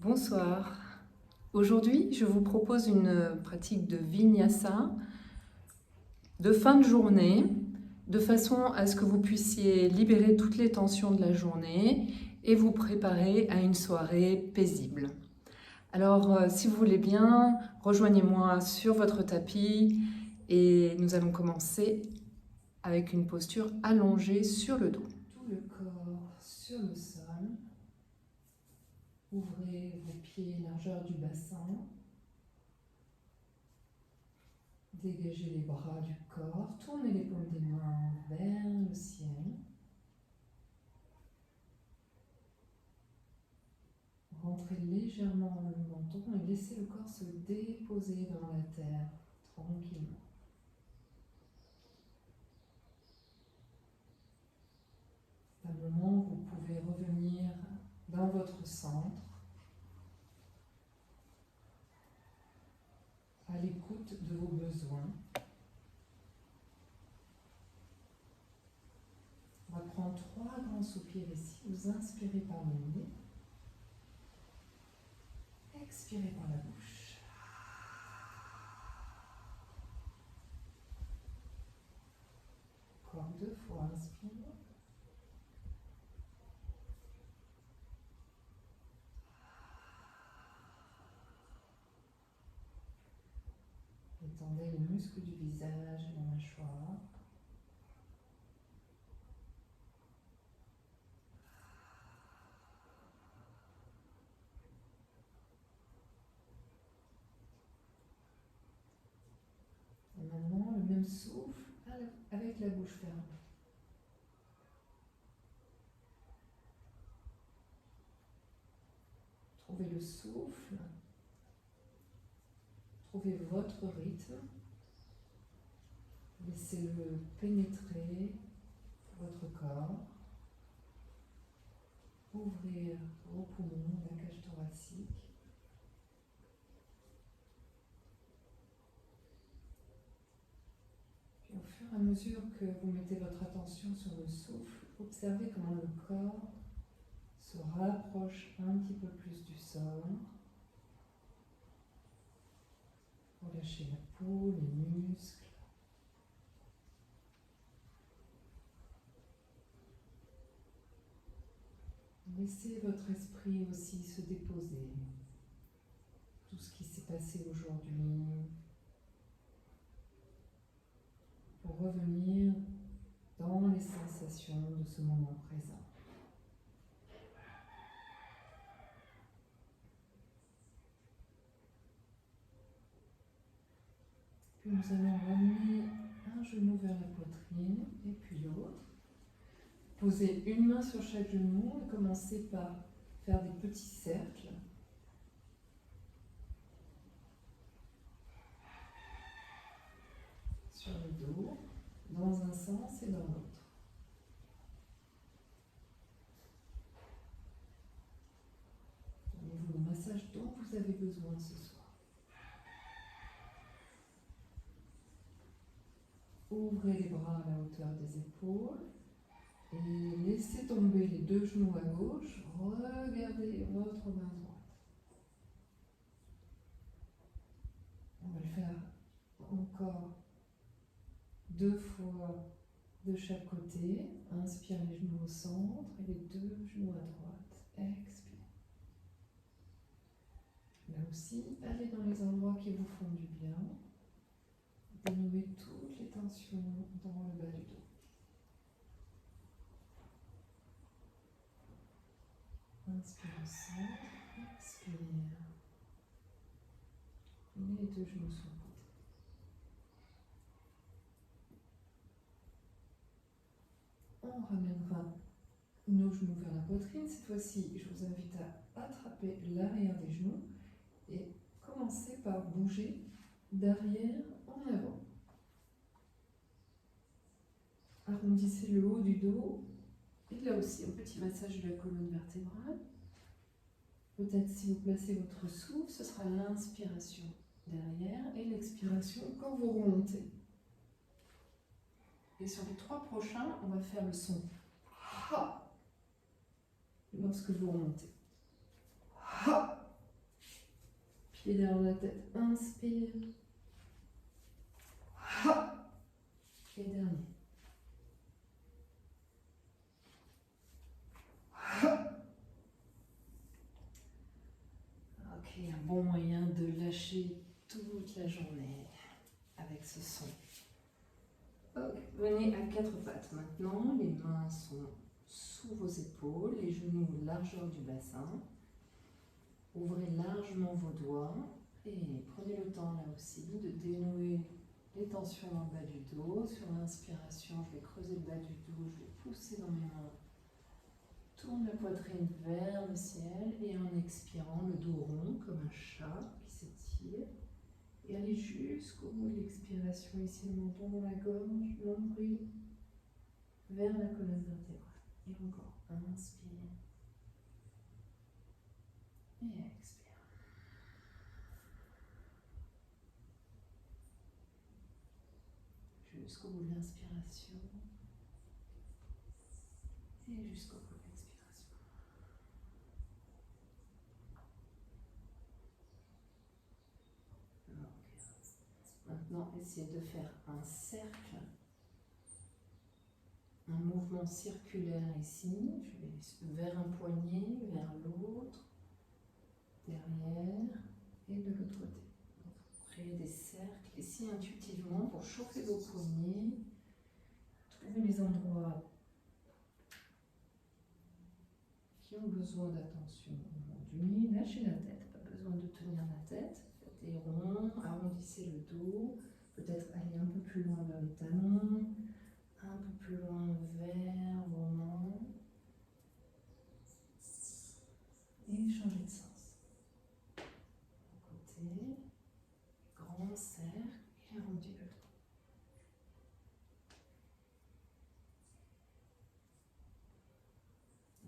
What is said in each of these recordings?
Bonsoir. Aujourd'hui, je vous propose une pratique de Vinyasa de fin de journée, de façon à ce que vous puissiez libérer toutes les tensions de la journée et vous préparer à une soirée paisible. Alors, si vous voulez bien, rejoignez-moi sur votre tapis et nous allons commencer avec une posture allongée sur le dos. Tout le corps sur le sol. Ouvrez vos pieds largeur du bassin. Dégagez les bras du corps. Tournez les paumes des mains vers le ciel. Rentrez légèrement le menton et laissez le corps se déposer dans la terre tranquillement. C'est un moment où vous pouvez revenir dans votre centre, à l'écoute de vos besoins. On va prendre 3 grands soupirs ici. Vous inspirez par le nez, expirez par la bouche. Encore 2 fois, inspire. Étendez les muscles du visage et la mâchoire. Et maintenant, le même souffle avec la bouche fermée. Trouvez le souffle. Trouvez votre rythme. Laissez-le pénétrer votre corps. Ouvrez vos poumons, la cage thoracique. Puis au fur et à mesure que vous mettez votre attention sur le souffle, observez comment le corps se rapproche un petit peu plus du sol. Relâchez la peau, les muscles. Laissez votre esprit aussi se déposer. Tout ce qui s'est passé aujourd'hui. Pour revenir dans les sensations de ce moment présent. Puis nous allons ramener un genou vers la poitrine et puis l'autre. Posez une main sur chaque genou et commencez par faire des petits cercles. Sur le dos, dans un sens et dans l'autre. Donnez-vous le massage dont vous avez besoin ce soir. Ouvrez les bras à la hauteur des épaules et laissez tomber les 2 genoux à gauche. Regardez votre main droite. On va le faire encore 2 fois de chaque côté. Inspire les genoux au centre et les 2 genoux à droite. Expire. Là aussi, allez dans les endroits qui vous font du bien. Dénouez toutes les tensions dans le bas du dos. Inspire au centre, expire. Les 2 genoux sur le côté. On ramènera nos genoux vers la poitrine. Cette fois-ci, je vous invite à attraper l'arrière des genoux et commencer par bouger d'arrière en avant. Arrondissez le haut du dos et là aussi un petit massage de la colonne vertébrale. Peut-être si vous placez votre souffle, ce sera l'inspiration derrière et l'expiration quand vous remontez. Et sur les 3 prochains, on va faire le son ha lorsque vous remontez. Ha Pied derrière la tête, inspire. Et dernier. Ok, un bon moyen de lâcher toute la journée avec ce son. Ok, venez à quatre pattes maintenant, les mains sont sous vos épaules, les genoux largeur du bassin. Ouvrez largement vos doigts et prenez le temps là aussi de dénouer les tensions dans le bas du dos. Sur l'inspiration, je vais creuser le bas du dos, je vais pousser dans mes mains. Tourne la poitrine vers le ciel et en expirant, le dos rond comme un chat qui s'étire. Et allez jusqu'au bout de l'expiration, ici le menton dans la gorge, nombril vers la colonne vertébrale. Et encore, inspire et expire. Jusqu'au bout de l'inspiration et jusqu'au bout de l'expiration. Okay. Maintenant, essayez de faire un cercle, un mouvement circulaire ici. Je vais vers un poignet, vers l'autre, derrière et de l'autre côté. Créez des cercles ici intuitivement pour chauffer vos poignets. Trouvez les endroits qui ont besoin d'attention aujourd'hui. Lâchez la tête, pas besoin de tenir la tête. Faites des ronds, arrondissez le dos. Peut-être aller un peu plus loin vers les talons, un peu plus loin vers vos mains. Et changez de sens. Côté, grand cercle et arrondis le dos.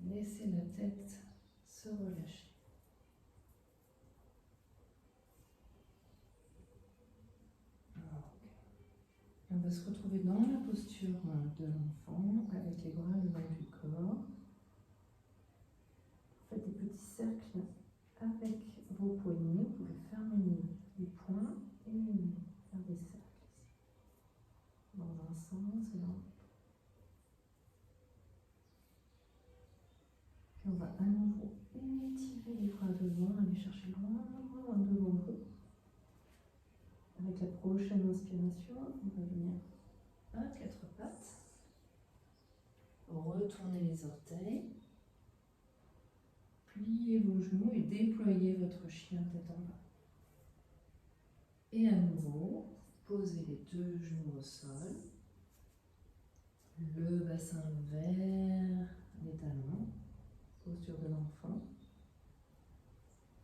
Laissez la tête se relâcher. Okay. On va se retrouver dans la posture de l'enfant, avec les bras le long du corps. Faites des petits cercles avec vos poignets. Vous pouvez fermer les poings et faire des cercles ici. Dans un sens et dans l'autre. Puis on va à nouveau étirer les bras devant, aller chercher loin, loin devant vous. Avec la prochaine inspiration, on va venir à quatre pattes. Retournez les orteils. Pliez vos genoux et déployez votre chien tête en bas. Et à nouveau, posez les deux genoux au sol. Le bassin vers les talons. Posture de l'enfant.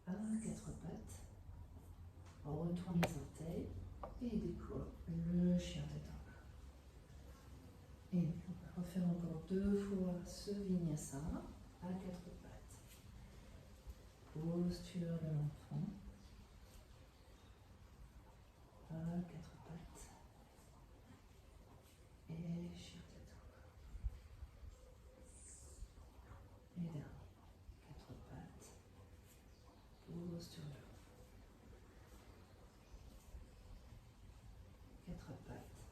À quatre pattes. Retourne les orteils et déploie le chien tête en bas. Et on va refaire encore deux fois ce vinyasa à quatre pattes. Posture de l'enfant. À quatre pattes. Et chien tête en bas. Et dernier. Quatre pattes. Posture de l'enfant. Quatre pattes.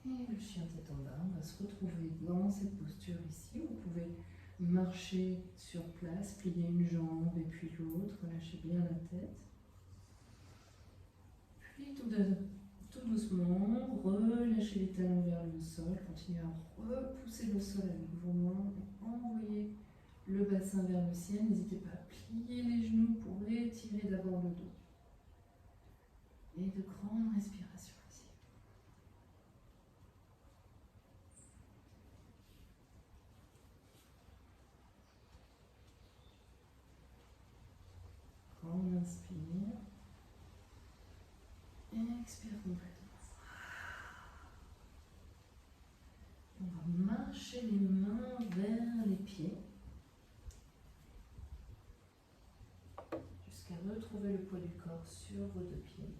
Et le chien tête en bas, on va se retrouver dans cette posture ici. Vous pouvez marcher sur place, plier une jambe et puis l'autre, relâchez bien la tête. Puis tout doucement, relâchez les talons vers le sol, continuez à repousser le sol avec vos mains, envoyez le bassin vers le ciel, n'hésitez pas à plier les genoux pour étirer d'abord le dos. Et de grandes respirations ici. On inspire. Expire complètement. On va marcher les mains vers les pieds. Jusqu'à retrouver le poids du corps sur vos deux pieds.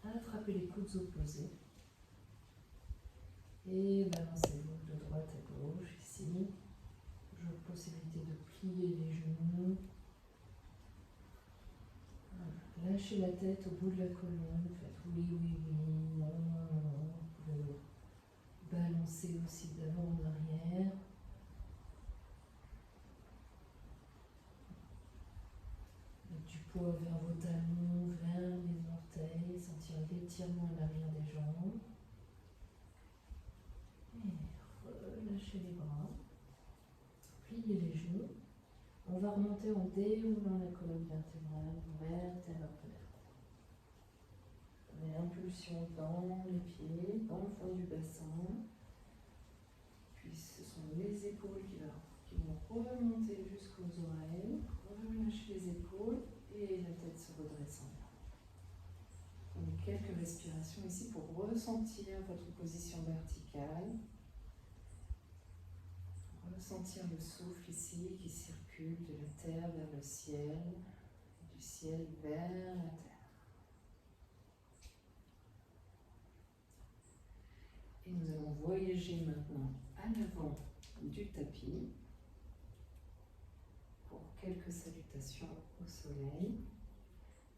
Attrapez les coudes opposés. Et balancez-vous de droite à gauche ici. Toujours possibilité de plier les genoux. lâchez la tête au bout de la colonne. Faites oui, oui, oui, non, non, non. Vous pouvez balancer aussi d'avant en arrière. Mettre du poids vers vos talons, vers les orteils. Sentir l'étirement à l'arrière des jambes. Et relâchez les bras. Pliez les genoux. On va remonter en déroulant la colonne vertébrale, vertèbre après vertèbre. Donnez l'impulsion dans les pieds, dans le fond du bassin. Puis ce sont les épaules qui vont remonter jusqu'aux oreilles. Relâchez les épaules et la tête se redresse en bas. Prenez quelques respirations ici pour ressentir votre position verticale. Ressentir le souffle ici qui circule de la terre vers le ciel, et du ciel vers la terre. Et nous allons voyager maintenant à l'avant du tapis pour quelques salutations au soleil.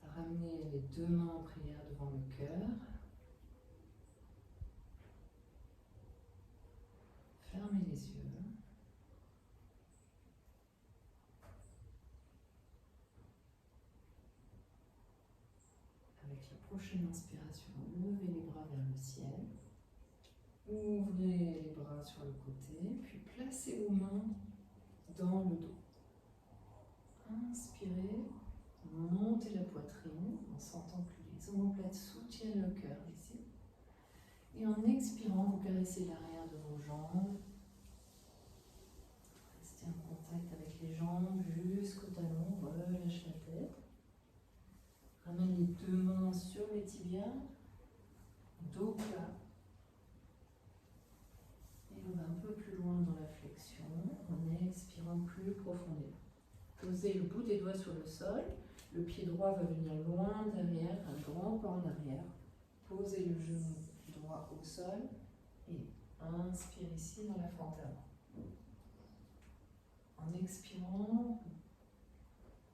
Ramenez les deux mains en prière devant le cœur. Fermez les yeux. Avec la prochaine inspiration, levez les bras vers le ciel. Ouvrez les bras sur le côté, puis placez vos mains dans le dos. Inspirez, montez la poitrine en sentant que les omoplates soutiennent le cœur ici. Et en expirant, vous caressez l'arrière de vos jambes. Restez en contact avec les jambes jusqu'au talon, relâchez la tête. Ramène les deux mains sur les tibias, dos plat. Et on va un peu plus loin dans la flexion, en expirant plus profondément. Posez le bout des doigts sur le sol, le pied droit va venir loin derrière, un grand pas en arrière. Posez le genou droit au sol et inspire ici dans la fente avant. En expirant,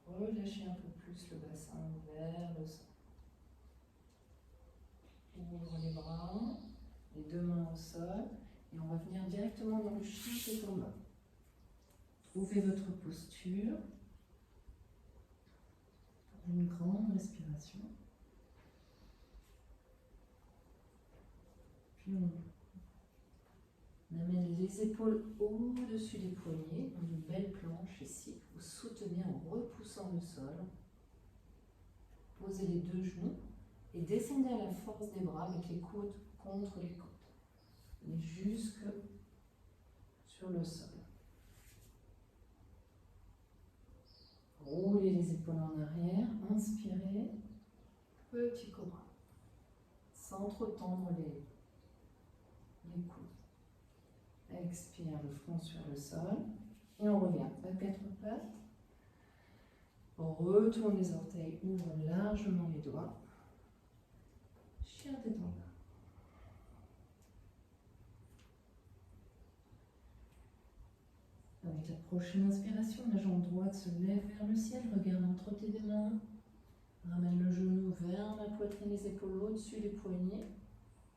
relâchez un peu plus le bassin vers le sol. Ouvre les bras, les deux mains au sol, et on va venir directement dans le chien tête en bas. Trouvez votre posture. Une grande respiration. Puis on amène les épaules au-dessus des poignets, dans une belle planche ici. Vous soutenez en repoussant le sol. Posez les deux genoux et descendez à la force des bras avec les coudes contre les côtes. Venez jusque sur le sol. Roulez les épaules en arrière, inspirez, petit cobra, sans trop tendre les coudes. Expire le front sur le sol et on revient à quatre pattes. On retourne les orteils, ouvre largement les doigts. Chien tête en bas. Avec la prochaine inspiration, la jambe droite se lève vers le ciel, regarde entre tes deux mains. Ramène le genou vers la poitrine, les épaules au-dessus des poignets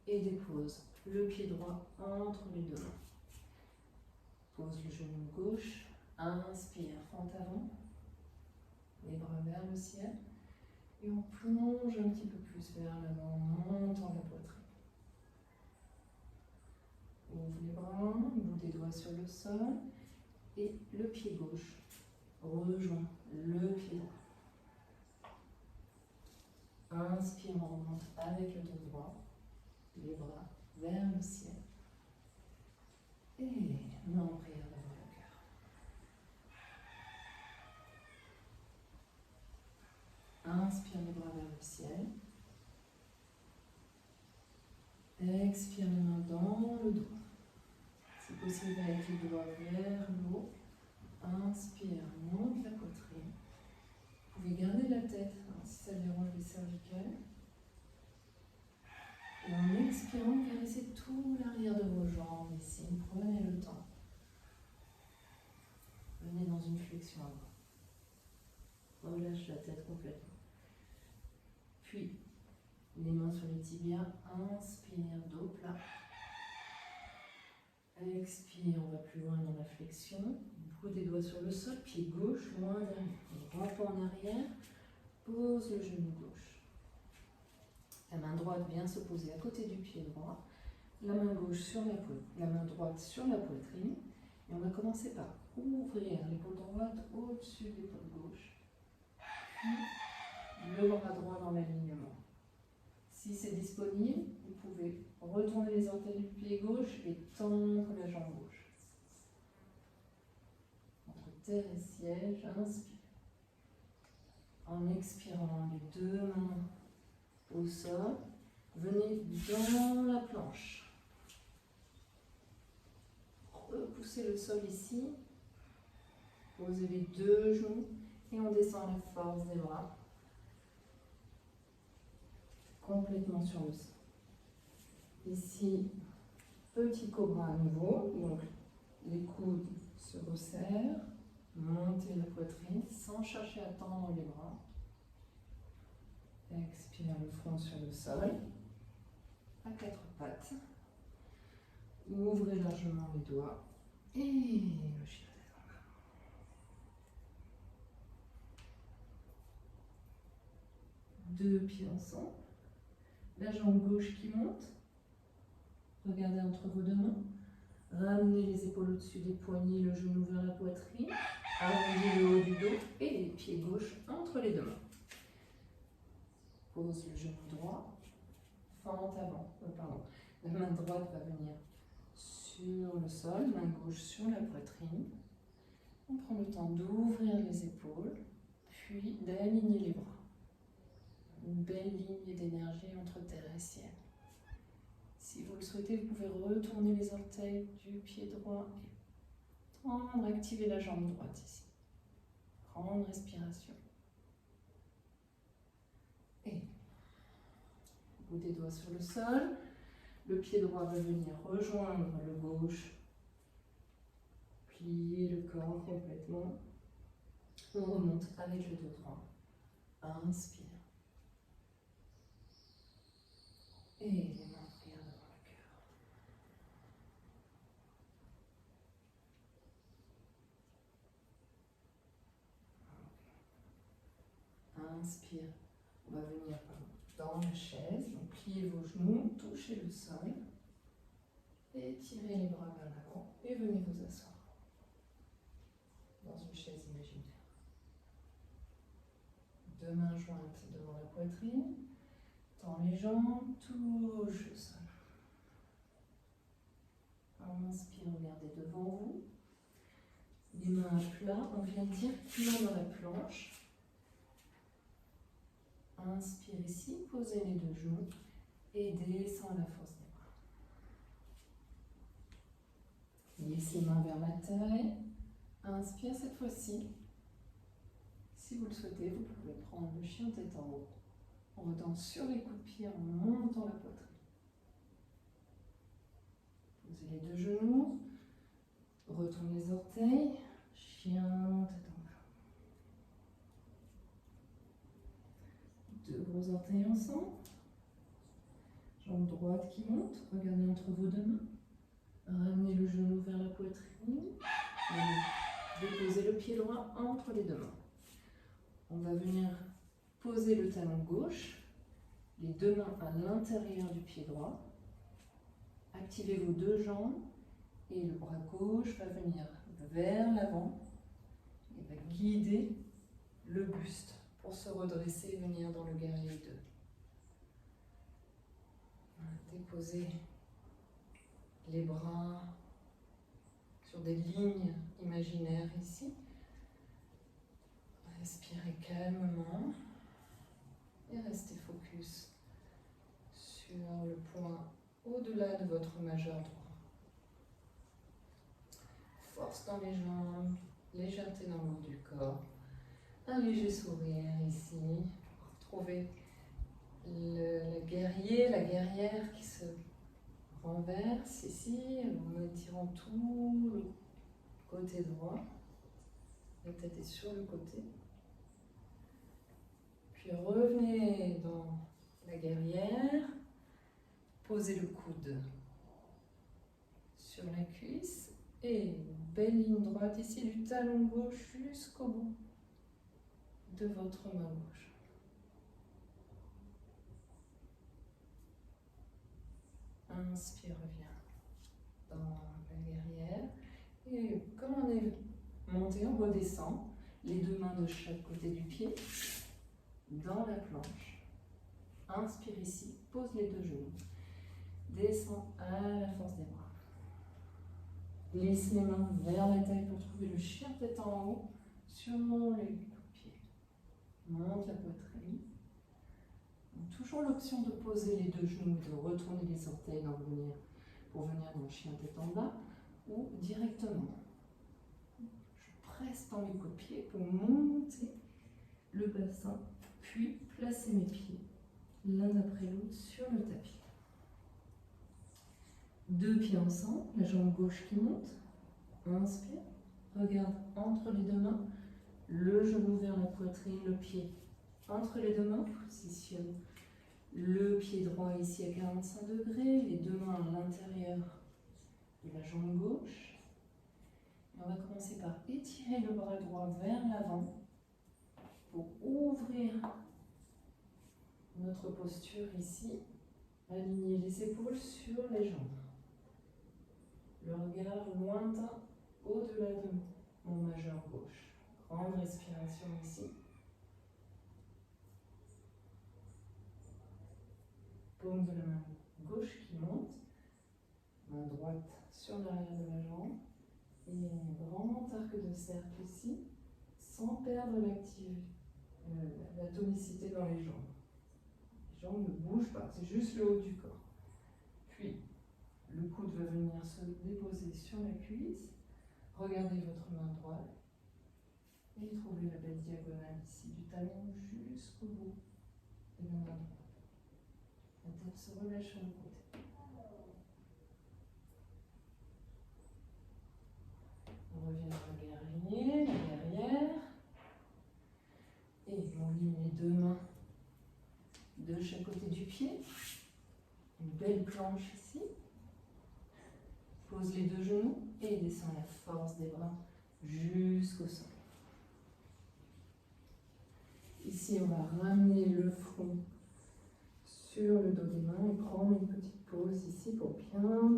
et dépose le pied droit entre les deux mains. Pose le genou gauche, inspire, fente avant, les bras vers le ciel et on plonge un petit peu plus vers l'avant, montant la poitrine. Ouvre les bras, bout des doigts sur le sol. Et le pied gauche rejoint le pied droit. Inspire, on remonte avec le dos droit, les bras vers le ciel. Et main en prière devant le cœur. Inspire les bras vers le ciel. Expire les mains dans le dos. Si possible avec les doigts vers le haut. Inspire, monte la poitrine. Vous pouvez garder la tête si ça dérange les cervicales. Et en expirant, caressez tout l'arrière de vos jambes ici. Prenez le temps. Venez dans une flexion avant. Relâche la tête complètement. puis les mains sur les tibias, inspire, dos plat. Expire, on va plus loin dans la flexion. Bout des doigts sur le sol, pied gauche, loin derrière. Rampe en arrière, pose le genou gauche. La main droite vient se poser à côté du pied droit. La main gauche sur la main droite sur la poitrine. Et on va commencer par ouvrir l'épaule droite au-dessus de l'épaule gauche. Puis le bras droit dans l'alignement. Si c'est disponible, vous pouvez retourner les orteils du pied gauche et tendre la jambe gauche. Entre terre et siège, inspire. En expirant, les deux mains au sol, venez dans la planche. Repoussez le sol ici. Posez les deux genoux et on descend la force des bras. Complètement sur le sol. Ici, petit cobra à nouveau. Donc, les coudes se resserrent. Montez la poitrine sans chercher à tendre les bras. Expire le front sur le sol. À quatre pattes. Ouvrez largement les doigts. Et le chien des en bas. Deux pieds ensemble. La jambe gauche qui monte. Regardez entre vos deux mains. Ramenez les épaules au-dessus des poignets, le genou vers la poitrine. Arrondissez le haut du dos et les pieds gauches entre les deux mains. Pose le genou droit. Fente avant. La main droite va venir sur le sol, main gauche sur la poitrine. On prend le temps d'ouvrir les épaules, puis d'aligner les bras. Une belle ligne d'énergie entre terre et ciel. Si vous le souhaitez, vous pouvez retourner les orteils du pied droit et tendre, activer la jambe droite ici. Grande respiration. Et bout des doigts sur le sol. Le pied droit va venir rejoindre le gauche. Plier le corps complètement. On remonte avec le dos droit. Inspire. Et les mains prières devant le cœur. Inspire. On va venir dans la chaise. Donc pliez vos genoux, touchez le sol. Étirez les bras vers l'avant et venez vous asseoir dans une chaise imaginaire. Deux mains jointes devant la poitrine. Tends les jambes, touche le sol. Inspire, regardez devant vous. Les mains à plat, on vient directement dans la planche. Inspire ici, posez les deux genoux et descend à la force des bras. Laissez les mains vers la taille. Inspire cette fois-ci. Si vous le souhaitez, vous pouvez prendre le chien tête en haut. On retend sur les coups de pied en montant la poitrine. Posez les deux genoux. Retournez les orteils. Chien tête en bas. Deux gros orteils ensemble. Jambe droite qui monte. Regardez entre vos deux mains. Ramenez le genou vers la poitrine. Déposez le pied droit entre les deux mains. On va venir poser le talon gauche, les deux mains à l'intérieur du pied droit. Activez vos deux jambes et le bras gauche va venir vers l'avant et va guider le buste pour se redresser et venir dans le guerrier 2. Déposez les bras sur des lignes imaginaires ici. Respirez calmement et restez focus sur le point au-delà de votre majeur droit. Force dans les jambes, légèreté dans le haut du corps. Un léger sourire ici. Retrouvez le guerrier, la guerrière qui se renverse ici en étirant tout le côté droit. La tête est sur le côté. Puis revenez dans la guerrière. Posez le coude sur la cuisse et belle ligne droite ici du talon gauche jusqu'au bout de votre main gauche. Inspire, reviens dans la guerrière. Et comme on est monté, on redescend. Les deux mains de chaque côté du pied dans la planche. Inspire ici, pose les deux genoux. Descends à la force des bras. Glisse les mains vers la taille pour trouver le chien tête en haut sur les coups de pied. Monte la poitrine. Donc, toujours l'option de poser les deux genoux, de retourner les orteils pour venir dans le chien tête en bas ou directement. Je presse dans mes coups de pied pour monter le bassin, puis placer mes pieds l'un après l'autre sur le tapis. Deux pieds ensemble, la jambe gauche qui monte. Inspire, regarde entre les deux mains, le genou vers la poitrine, le pied entre les deux mains, positionne le pied droit ici à 45 degrés, les deux mains à l'intérieur de la jambe gauche. Et on va commencer par étirer le bras droit vers l'avant pour ouvrir notre posture ici, aligner les épaules sur les jambes. Le regard lointain au-delà de mon majeur gauche. Grande respiration ici. Paume de la main gauche qui monte. Main droite sur l'arrière de la jambe. Et grand arc de cercle ici, sans perdre la tonicité dans les jambes. Les jambes ne bougent pas, c'est juste le haut du corps. Puis, le coude va venir se déposer sur la cuisse. Regardez votre main droite et trouvez la belle diagonale ici, du talon jusqu'au bout de la main droite. La tête se relâche sur le côté. On revient dans la guerrière. Et on ligne les deux mains de chaque côté du pied. Une belle planche ici. Pose les deux genoux et descend la force des bras jusqu'au sol. Ici, on va ramener le front sur le dos des mains et prendre une petite pause ici pour bien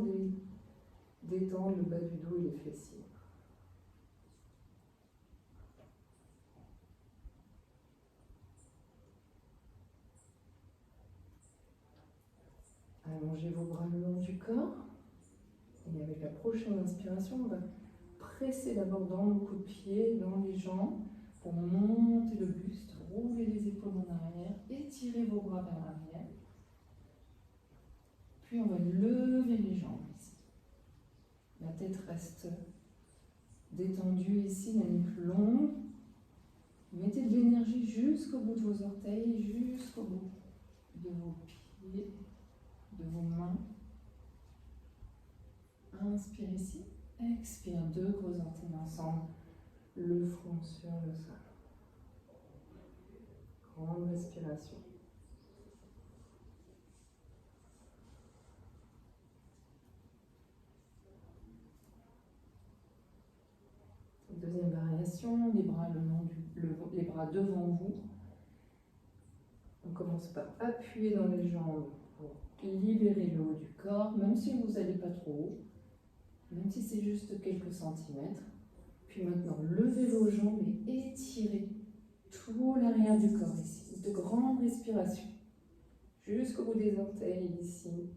détendre le bas du dos et les fessiers. Allongez vos bras le long du corps. Et avec la prochaine inspiration, on va presser d'abord dans le coup de pied, dans les jambes, pour monter le buste, rouler les épaules en arrière, étirer vos bras vers l'arrière. Puis on va lever les jambes ici. La tête reste détendue ici, la nuque longue. Mettez de l'énergie jusqu'au bout de vos orteils, jusqu'au bout de vos pieds, de vos mains. Inspire ici, expire, deux gros orteils ensemble, le front sur le sol. Grande respiration. Deuxième variation, les bras les bras devant vous. On commence par appuyer dans les jambes pour libérer le haut du corps, même si vous n'allez pas trop haut. Même si c'est juste quelques centimètres. Puis maintenant, levez vos jambes et étirez tout l'arrière du corps ici. De grandes respirations. Jusqu'au bout des orteils ici.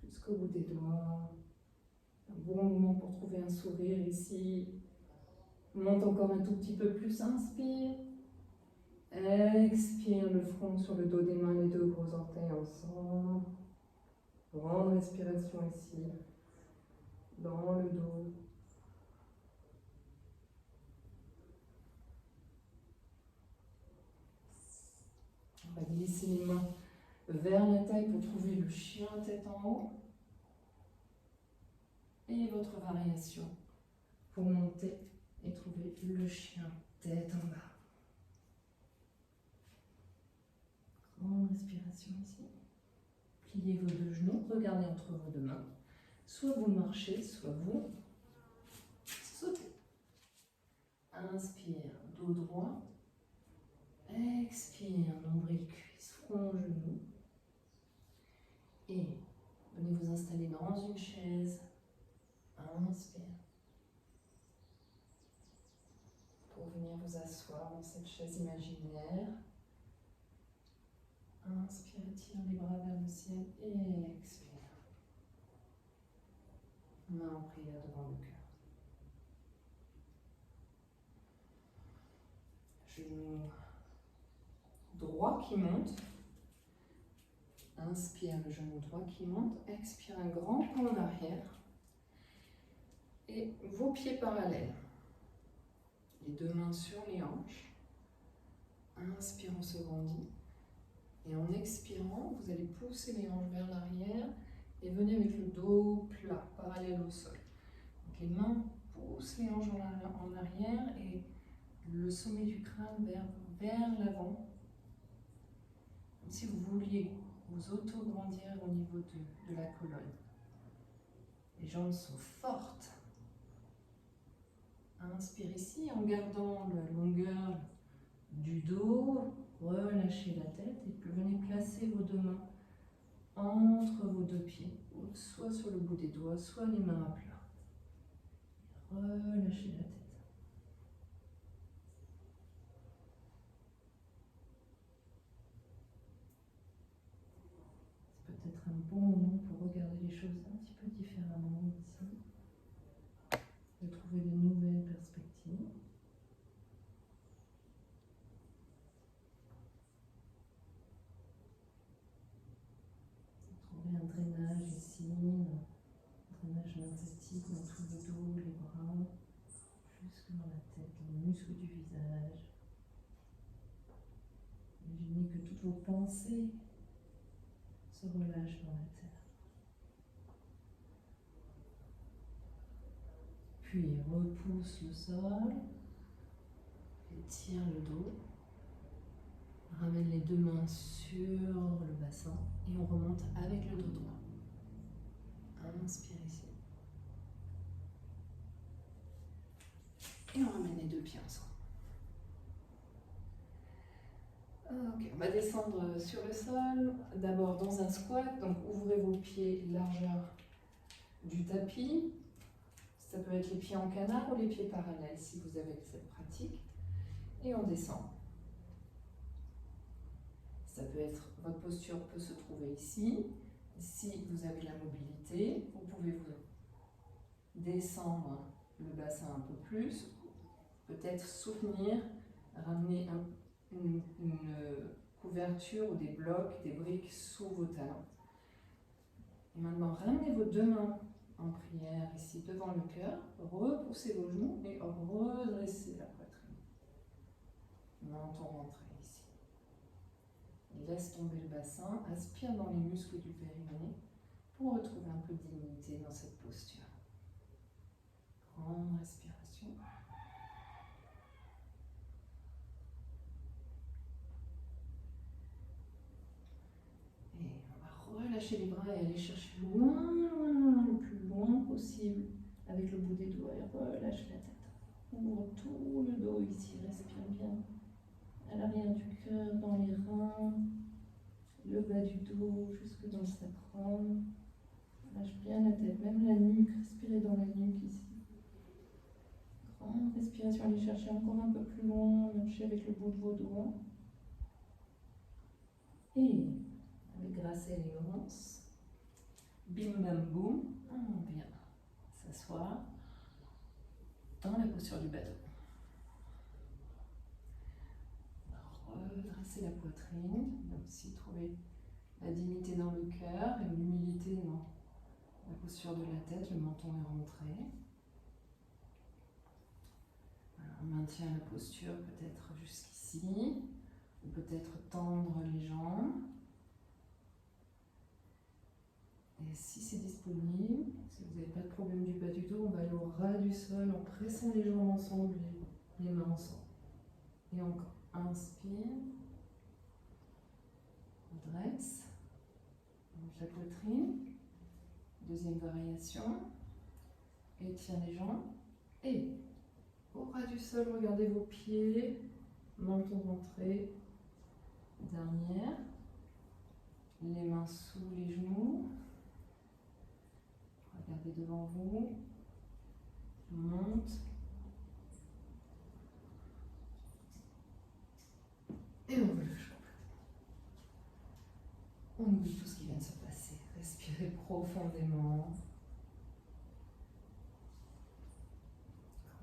Jusqu'au bout des doigts. Un bon moment pour trouver un sourire ici. Monte encore un tout petit peu plus. Inspire. Expire le front sur le dos des mains, les deux gros orteils ensemble. Grande respiration ici. Dans le dos. On va glisser les mains vers la taille pour trouver le chien tête en haut. Et votre variation pour monter et trouver le chien tête en bas. Grande respiration ici. Pliez vos deux genoux, regardez entre vos deux mains. Soit vous marchez, soit vous sautez. Inspire, dos droit. Expire, nombril, cuisse, front, genou. Et venez vous installer dans une chaise. Inspire. Pour venir vous asseoir dans cette chaise imaginaire. Inspire, tire les bras vers le ciel et expire. Main en prière devant le cœur. Genou droit qui monte. Inspire le genou droit qui monte. Expire un grand pas en arrière. Et vos pieds parallèles. Les deux mains sur les hanches. Inspire, on se grandit. Et en expirant, vous allez pousser les hanches vers l'arrière et venez avec le dos plat, parallèle au sol. Donc les mains poussent les hanches en arrière et le sommet du crâne vers l'avant. Comme si vous vouliez vous auto-grandir au niveau de la colonne. Les jambes sont fortes. Inspire ici en gardant la longueur du dos. Relâchez la tête et venez placer vos deux mains entre vos deux pieds, soit sur le bout des doigts, soit les mains à plat. Relâchez la tête. C'est peut-être un bon moment pour regarder les choses un petit peu différemment ici, de trouver de nouvelles perspectives. Trouver un drainage ici, un drainage lymphatique dans tout le dos, les bras, jusque dans la tête, les muscles du visage. Imaginez que toutes vos pensées se relâchent dans la terre. Puis repousse le sol, étire le dos, ramène les deux mains sur le bassin et on remonte avec le dos droit. Inspire ici. Et on ramène les deux pieds ensemble. Ok, on va descendre sur le sol, d'abord dans un squat, donc ouvrez vos pieds largeur du tapis. Ça peut être les pieds en canard ou les pieds parallèles si vous avez cette pratique. Et on descend. Ça peut être, votre posture peut se trouver ici. Si vous avez la mobilité, vous pouvez vous descendre le bassin un peu plus, peut-être soutenir, ramener une couverture ou des blocs, des briques sous vos talons. Et maintenant, ramenez vos deux mains en prière ici devant le cœur, repoussez vos genoux et redressez la poitrine. Menton rentré ici. Laisse tomber le bassin, aspire dans les muscles du périnée pour retrouver un peu de dignité dans cette posture. Grande respiration. Et on va relâcher les bras et aller chercher loin, le plus loin possible avec le bout des doigts et relâche la tête. Ouvre tout le dos ici, respire bien. À l'arrière du cœur, dans les reins, le bas du dos, jusque dans le sacrum. Lâche bien la tête, même la nuque, respirez dans la nuque ici. Grande respiration, allez chercher encore un peu plus loin, marchez avec le bout de vos doigts. Et avec grâce et élégance, bim bam boum, on vient s'asseoir dans la posture du bateau. Redresser la poitrine, donc aussi trouver la dignité dans le cœur et l'humilité dans la posture de la tête, le menton est rentré. Voilà, on maintient la posture peut-être jusqu'ici, ou peut-être tendre les jambes. Et si c'est disponible, si vous n'avez pas de problème du bas du dos, on va aller au ras du sol en pressant les jambes ensemble, les mains ensemble. Et encore, inspire. redresse. Monte la poitrine. Deuxième variation. Étire les jambes. Et au ras du sol, regardez vos pieds. Menton rentré. Dernière. Les mains sous les genoux. Regardez devant vous. Monte. Et on relâche complètement. On oublie tout ce qui vient de se passer. Respirez profondément.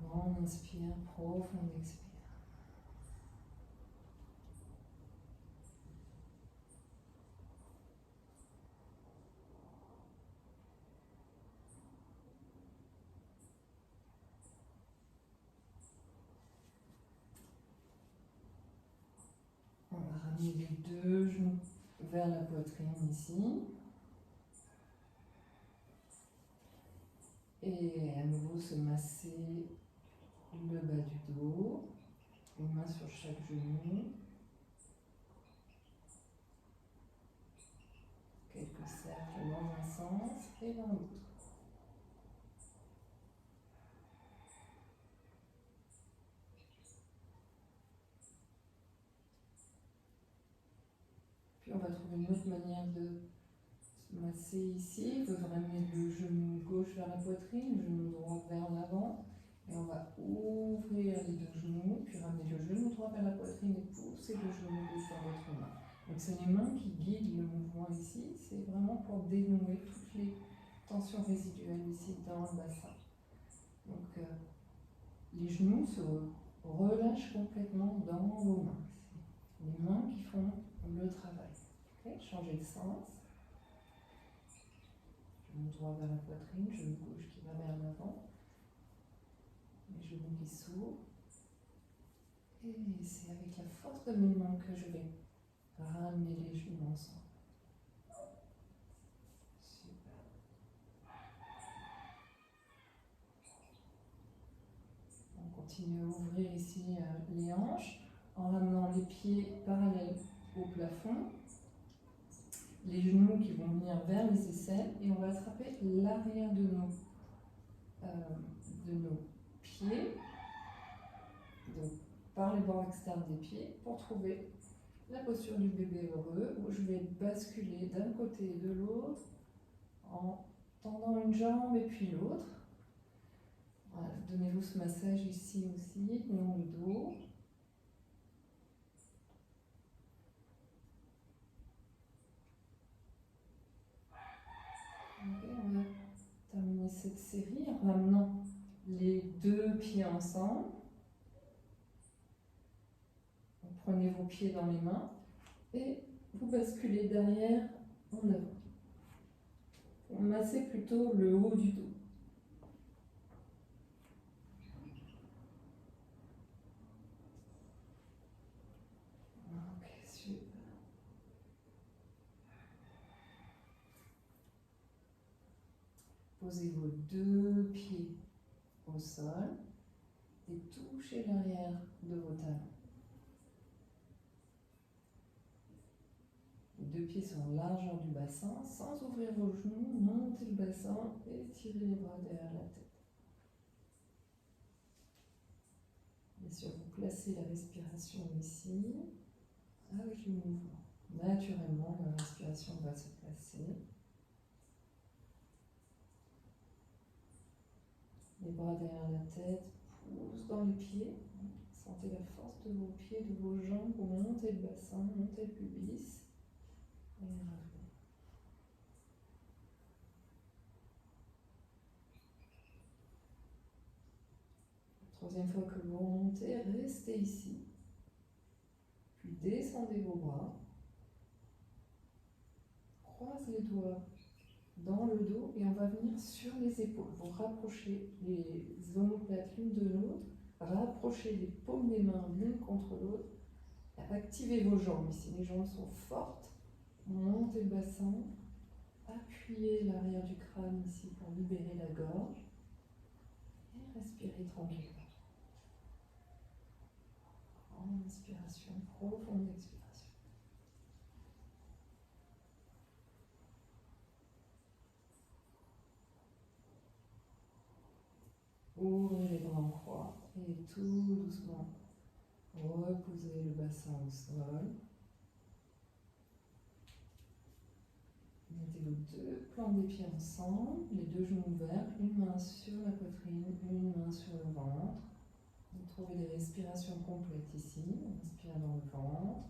Grand inspire, profond expire. On va ramener les deux genoux vers la poitrine ici. Et à nouveau se masser le bas du dos. Une main sur chaque genou. Quelques cercles dans un sens et dans l'autre. Puis on va trouver une autre manière de se masser ici. Vous ramenez le genou gauche vers la poitrine, le genou droit vers l'avant. Et on va ouvrir les deux genoux, puis ramener le genou droit vers la poitrine et pousser le genou gauche vers votre main. Donc c'est les mains qui guident le mouvement ici. C'est vraiment pour dénouer toutes les tensions résiduelles ici dans le bassin. Donc les genoux se relâchent complètement dans vos mains. C'est les mains qui font le travail. Okay. Changez de sens. Genou droit vers la poitrine, genou gauche qui va vers l'avant. Les genoux qui s'ouvrent. Et c'est avec la force de mes mains que je vais ramener les genoux ensemble. Super. On continue à ouvrir ici les hanches en ramenant les pieds parallèles au plafond. Les genoux qui vont venir vers les aisselles et on va attraper l'arrière de nos pieds, donc par les bords externes des pieds, pour trouver la posture du bébé heureux où je vais basculer d'un côté et de l'autre en tendant une jambe et puis l'autre. Voilà, donnez-vous ce massage ici aussi, dans le dos. Okay, on va terminer cette série en ramenant les deux pieds ensemble. Donc, prenez vos pieds dans les mains et vous basculez derrière en avant. Vous massez plutôt le haut du dos. Ok, super. Posez vos deux pieds au sol et touchez l'arrière de vos talons. Les deux pieds sont largeur du bassin, sans ouvrir vos genoux, montez le bassin et tirez les bras derrière la tête. Bien sûr, vous placez la respiration ici, avec le mouvement. Naturellement, la respiration va se placer. Les bras derrière la tête, poussent dans les pieds. Sentez la force de vos pieds, de vos jambes, vous montez le bassin, montez le pubis. Et revenez. Troisième fois que vous remontez, restez ici. Puis descendez vos bras. Croise les doigts dans le dos et on va venir sur les épaules. Vous rapprochez les omoplates l'une de l'autre, rapprochez les paumes des mains l'une contre l'autre, activez vos jambes ici. Les jambes sont fortes, montez le bassin, appuyez l'arrière du crâne ici pour libérer la gorge et respirez tranquillement. Grande inspiration, profonde expiration. ouvrez les bras en croix et tout doucement, reposez le bassin au sol. Mettez vos deux plantes des pieds ensemble, les deux genoux ouverts, une main sur la poitrine, une main sur le ventre. Vous trouvez des respirations complètes ici. Inspire dans le ventre.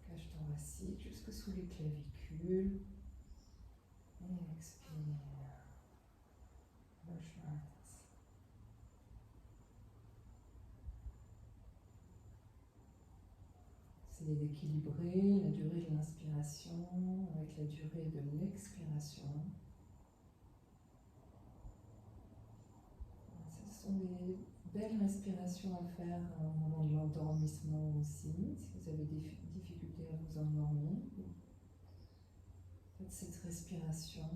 Cage thoracique jusque sous les clavicules. Et expire. Lâche l'index. Essayez d'équilibrer la durée de l'inspiration avec la durée de l'expiration. Ce sont des belles respirations à faire au moment de l'endormissement aussi. Si vous avez des difficultés à vous endormir, faites cette respiration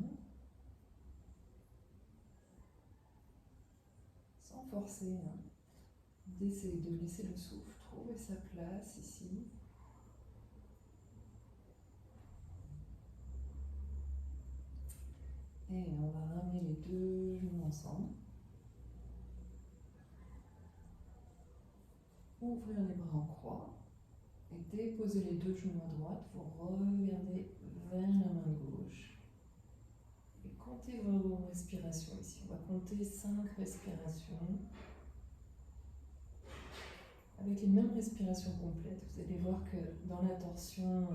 sans forcer. D'essayer de laisser le souffle trouver sa place ici. Et on va ramener les deux genoux ensemble. Ouvrir les bras en croix et déposer les deux genoux à droite. Vous regardez vers la main gauche. Et comptez vos respirations ici. On va compter 5 respirations. Avec les mêmes respirations complètes, vous allez voir que dans la torsion,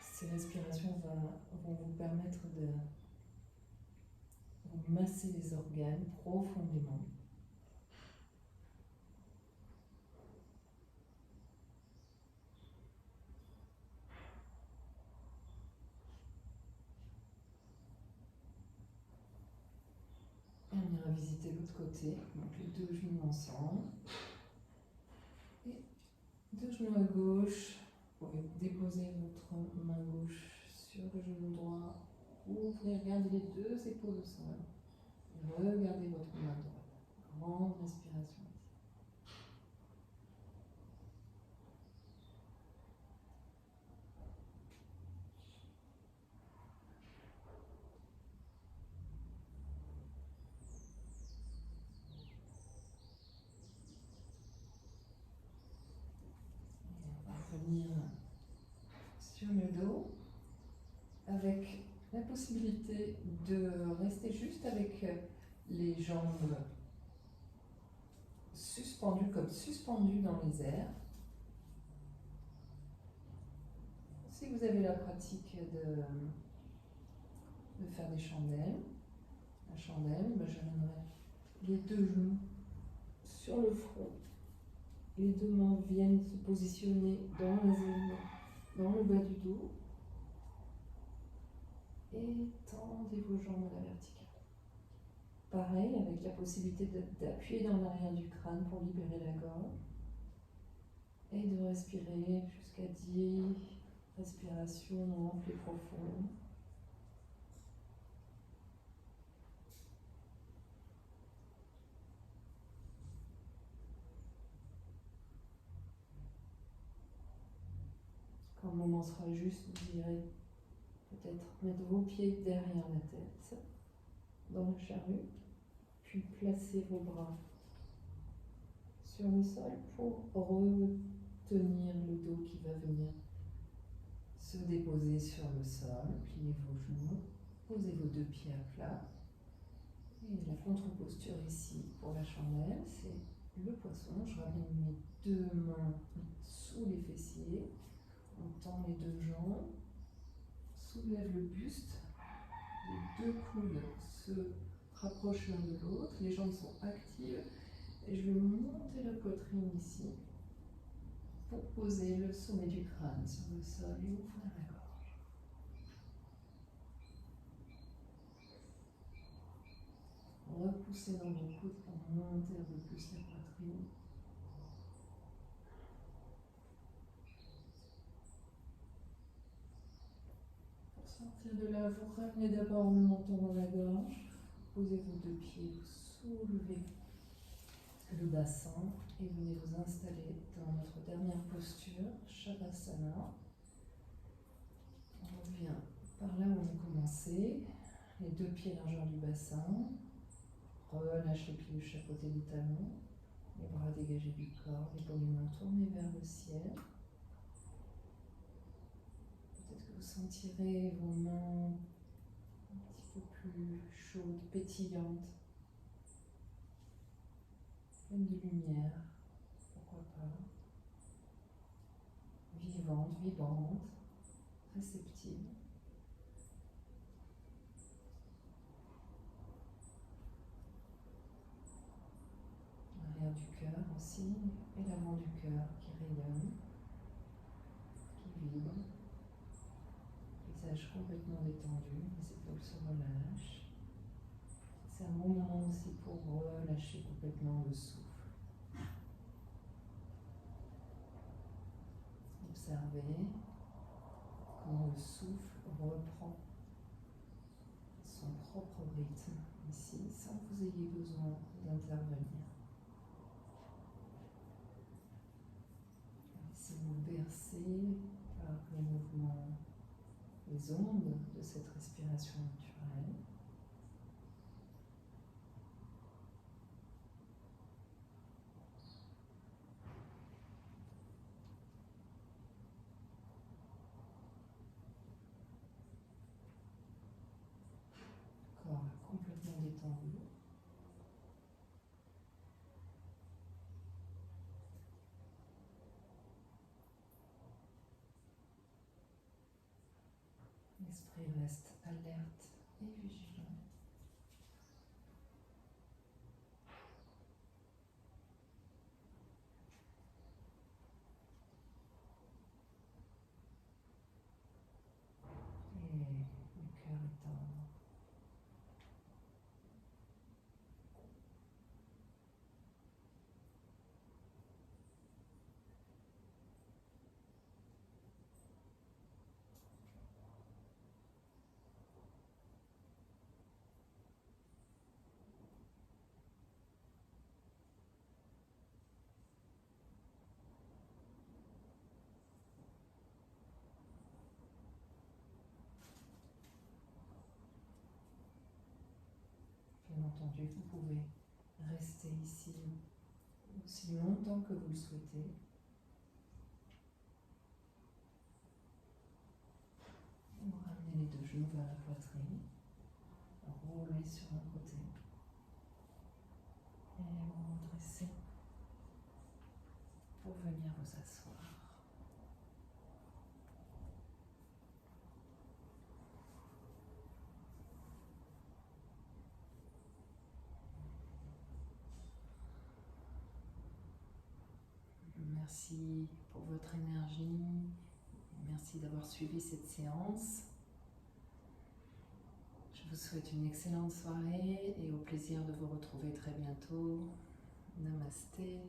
ces respirations vont vous permettre de masser les organes profondément. Et on ira visiter l'autre côté, donc les deux genoux ensemble. Et deux genoux à gauche, vous pouvez déposer votre main gauche sur le genou droit. Ouvrez, regardez les deux épaules au sol. Et regardez votre main droite. Grande respiration. Et on va revenir sur le dos avec la possibilité de rester juste avec les jambes suspendues comme suspendues dans les airs. Si vous avez la pratique de faire des chandelles, la chandelle, j'amènerai les deux genoux sur le front. Les deux mains viennent se positionner dans les épaules, dans le bas du dos. Et tendez vos jambes à la verticale. Pareil, avec la possibilité d'appuyer dans l'arrière du crâne pour libérer la gorge. Et de respirer jusqu'à 10 respirations amples et profondes. Quand le moment sera juste, vous irez peut-être mettre vos pieds derrière la tête, dans le charrue, puis placer vos bras sur le sol pour retenir le dos qui va venir se déposer sur le sol. Pliez vos genoux, posez vos deux pieds à plat. Et la contre-posture ici pour la chandelle, c'est le poisson. Je ramène mes deux mains sous les fessiers, on tend les deux jambes, soulève le buste, les deux coudes se rapprochent l'un de l'autre, les jambes sont actives et je vais monter la poitrine ici pour poser le sommet du crâne sur le sol et ouvrir la gorge. Repoussez dans vos coudes pour monter un peu plus la poitrine. Pour sortir de là, vous ramenez d'abord le menton dans la gorge. Posez vos deux pieds, vous soulevez le bassin et venez vous installer dans notre dernière posture, Shavasana. On revient par là où on a commencé, les deux pieds largeur du bassin. relâche les pieds de chaque côté du talon, les bras dégagés du corps, les paumes tournées vers le ciel. Peut-être que vous sentirez vos mains un petit peu plus chaudes, pétillantes, pleines de lumière, pourquoi pas, vivantes, vibrantes, réceptives. L'arrière du cœur aussi, et l'avant du cœur qui rayonne, qui vibre. Visage complètement détendu, les épaules se relâchent. C'est un bon moment aussi pour relâcher complètement le souffle. Observez comment le souffle reprend son propre rythme ici, sans que vous ayez besoin d'intervenir. Laissez-vous bercer par les mouvements, les ondes de cette respiration naturelle. Le corps est complètement détendu. L'esprit reste alerte et vigilant. Et le cœur est tendre. Bien entendu, vous pouvez rester ici aussi longtemps que vous le souhaitez. Vous ramenez les deux genoux vers la poitrine, roulez sur un côté et vous redressez pour venir vous asseoir. Merci pour votre énergie, merci d'avoir suivi cette séance. Je vous souhaite une excellente soirée et au plaisir de vous retrouver très bientôt. Namasté.